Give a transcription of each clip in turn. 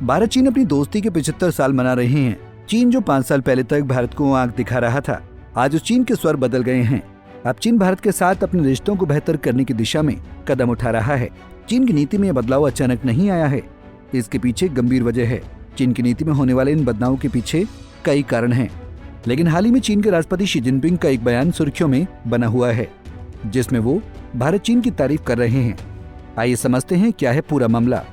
भारत चीन अपनी दोस्ती के 75 साल मना रहे हैं। चीन जो 5 साल पहले तक भारत को आंख दिखा रहा था, आज उस चीन के स्वर बदल गए हैं। अब चीन भारत के साथ अपने रिश्तों को बेहतर करने की दिशा में कदम उठा रहा है। चीन की नीति में यह बदलाव अचानक नहीं आया है, इसके पीछे गंभीर वजह है। चीन की नीति में होने वाले इन बदलावों के पीछे कई कारण हैं, लेकिन हाल ही में चीन के राष्ट्रपति शी जिनपिंग का एक बयान सुर्खियों में बना हुआ है, जिसमें वो भारत चीन की तारीफ कर रहे हैं। आइए समझते हैं क्या है पूरा मामला।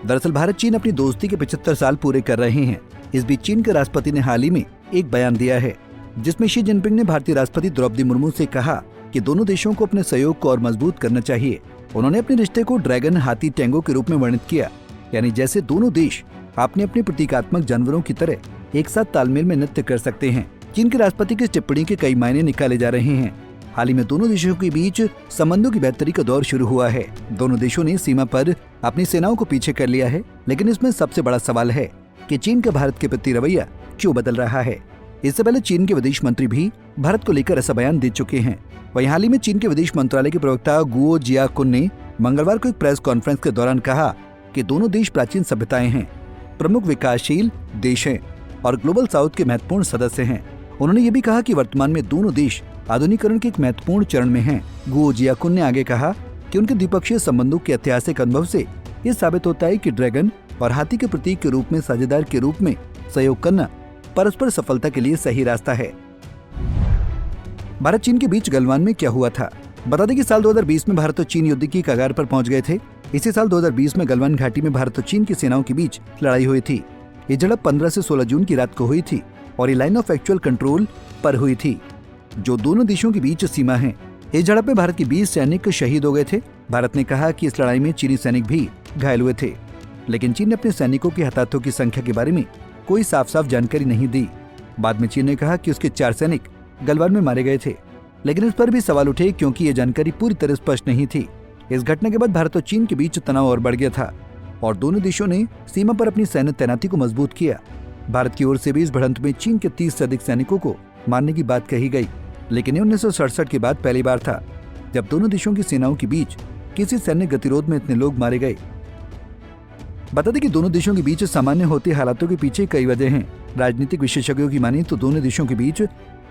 दरअसल भारत चीन अपनी दोस्ती के 75 साल पूरे कर रहे हैं। इस बीच चीन के राष्ट्रपति ने हाल ही में एक बयान दिया है, जिसमें शी जिनपिंग ने भारतीय राष्ट्रपति द्रौपदी मुर्मू से कहा कि दोनों देशों को अपने सहयोग को और मजबूत करना चाहिए। उन्होंने अपने रिश्ते को ड्रैगन हाथी टैंगो के रूप में वर्णित किया, यानी जैसे दोनों देश अपने अपने प्रतीकात्मक जानवरों की तरह एक साथ तालमेल में नृत्य कर सकते हैं। चीन के राष्ट्रपति की टिप्पणी के कई मायने निकाले जा रहे हैं। हाल ही में दोनों देशों के बीच संबंधों की बेहतरी का दौर शुरू हुआ है। दोनों देशों ने सीमा पर अपनी सेनाओं को पीछे कर लिया है, लेकिन इसमें सबसे बड़ा सवाल है कि चीन का भारत के प्रति रवैया क्यों बदल रहा है। इससे पहले चीन के विदेश मंत्री भी भारत को लेकर ऐसा बयान दे चुके हैं। वहीं हाल ही में चीन के विदेश मंत्रालय के प्रवक्ता गुओ जियाकुन ने मंगलवार को एक प्रेस कॉन्फ्रेंस के दौरान कहा कि दोनों देश प्राचीन सभ्यताएं हैं, प्रमुख विकासशील देश हैं और ग्लोबल साउथ के महत्वपूर्ण सदस्य हैं। उन्होंने ये भी कहा कि वर्तमान में दोनों देश आधुनिकीकरण के एक महत्वपूर्ण चरण में हैं। गुओ जियाकुन ने आगे कहा कि उनके द्विपक्षीय संबंधों के ऐतिहासिक अनुभव से ये साबित होता है कि ड्रैगन और हाथी के प्रतीक के रूप में साझेदार के रूप में सहयोग करना परस्पर सफलता के लिए सही रास्ता है। भारत चीन के बीच गलवान में क्या हुआ था? बता दें कि साल 2020 में भारत और चीन युद्ध की कगार पर पहुंच गए थे। इसी साल 2020 में गलवान घाटी में भारत और चीन की सेनाओं के बीच लड़ाई हुई थी। ये झड़प 15 से 16 जून की रात को हुई थी और ये लाइन ऑफ एक्चुअल कंट्रोल पर हुई थी, जो दोनों देशों के बीच सीमा है। इस झड़प में भारत के 20 सैनिक शहीद हो गए थे। भारत ने कहा कि इस लड़ाई में चीनी सैनिक भी घायल हुए थे, लेकिन चीन ने अपने सैनिकों के हताहतों की संख्या के बारे में कोई साफ जानकारी नहीं दी। बाद में चीन ने कहा कि उसके 4 सैनिक गलवान में मारे गए थे, लेकिन इस पर भी सवाल उठे क्योंकि ये जानकारी पूरी तरह स्पष्ट नहीं थी। इस घटना के बाद भारत और चीन के बीच तनाव और बढ़ गया था और दोनों देशों ने सीमा पर अपनी सैन्य तैनाती को मजबूत किया। भारत की ओर से भी इस भिड़ंत में चीन के 30 से अधिक सैनिकों को मारने की बात कही गई, लेकिन 1967 के बाद पहली बार था जब दोनों देशों की सेनाओं के बीच किसी सैन्य गतिरोध में इतने लोग मारे गए। बता दें कि दोनों देशों के बीच सामान्य होते हालातों के पीछे कई वजह हैं। राजनीतिक विशेषज्ञों की माने तो दोनों देशों के बीच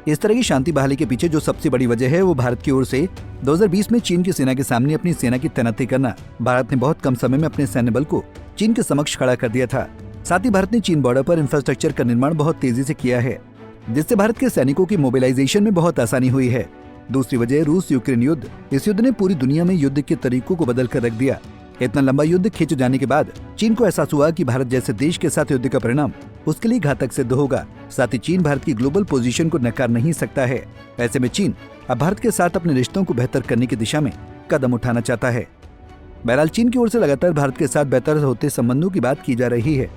इस तरह की शांति बहाली के पीछे जो सबसे बड़ी वजह है वो भारत की ओर से 2020 में चीन की सेना के सामने अपनी सेना की तैनाती करना। भारत ने बहुत कम समय में अपने सैन्य बल को चीन के समक्ष खड़ा कर दिया था। साथ ही भारत ने चीन बॉर्डर पर इंफ्रास्ट्रक्चर का निर्माण बहुत तेजी से किया है, जिससे भारत के सैनिकों की मोबिलाइजेशन में बहुत आसानी हुई है। दूसरी वजह रूस यूक्रेन युद्ध। इस युद्ध ने पूरी दुनिया में युद्ध के तरीकों को बदल कर रख दिया। इतना लंबा युद्ध खिंच जाने के बाद चीन को एहसास हुआ कि भारत जैसे देश के साथ युद्ध का परिणाम उसके लिए घातक सिद्ध होगा। साथ ही चीन भारत की ग्लोबल पोजीशन को नकार नहीं सकता है। ऐसे में चीन अब भारत के साथ अपने रिश्तों को बेहतर करने की दिशा में कदम उठाना चाहता है। बहरहाल चीन की ओर से लगातार भारत के साथ बेहतर होते संबंधों की बात की जा रही है।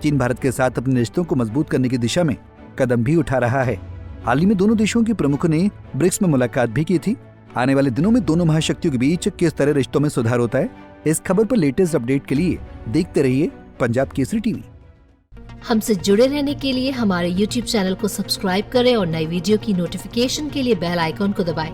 चीन भारत के साथ अपने रिश्तों को मजबूत करने की दिशा में कदम भी उठा रहा है। हाल ही में दोनों देशों के प्रमुखों ने ब्रिक्स में मुलाकात भी की थी। आने वाले दिनों में दोनों महाशक्तियों के बीच किस तरह रिश्तों में सुधार होता है, इस खबर पर लेटेस्ट अपडेट के लिए देखते रहिए पंजाब केसरी टीवी। हमसे जुड़े रहने के लिए हमारे YouTube चैनल को सब्सक्राइब करें और नई वीडियो की नोटिफिकेशन के लिए बेल आइकॉन को दबाएं।